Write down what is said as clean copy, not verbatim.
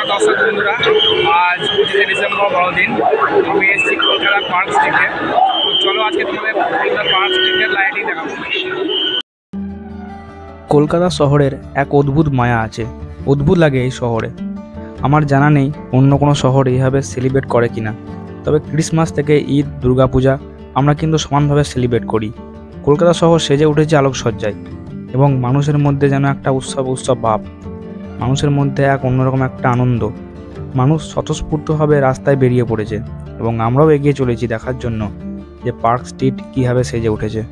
নমস্কার দর্শক বন্ধুরা, আজ 25শে ডিসেম্বর বড়দিন। আমি এসেছি কলকাতা পার্ক স্ট্রিটে। তো চলো আজকে তোমাদের কলকাতা পার্ক স্ট্রিটের লাইটিং দেখাবো। কলকাতা শহরের এক অদ্ভুত মায়া আছে। অদ্ভুত লাগে এই শহরে। আমার জানা নেই অন্য কোনো শহর এইভাবে সেলিব্রেট করে কিনা। তবে ক্রিসমাস থেকে ঈদ, দুর্গাপূজা আমরা কিন্তু সমানভাবে সেলিব্রেট করি। কলকাতা শহর সেজে উঠেছে আলোকসজ্জায় এবং মানুষের মধ্যে যেন একটা উৎসব ভাব। মানুষের মধ্যে এক অন্যরকম একটা আনন্দ। মানুষ স্বতঃস্ফূর্তভাবে রাস্তায় বেরিয়ে পড়েছে এবং আমরাও এগিয়ে চলেছি দেখার জন্য যে পার্ক স্ট্রিট কীভাবে সেজে উঠেছে।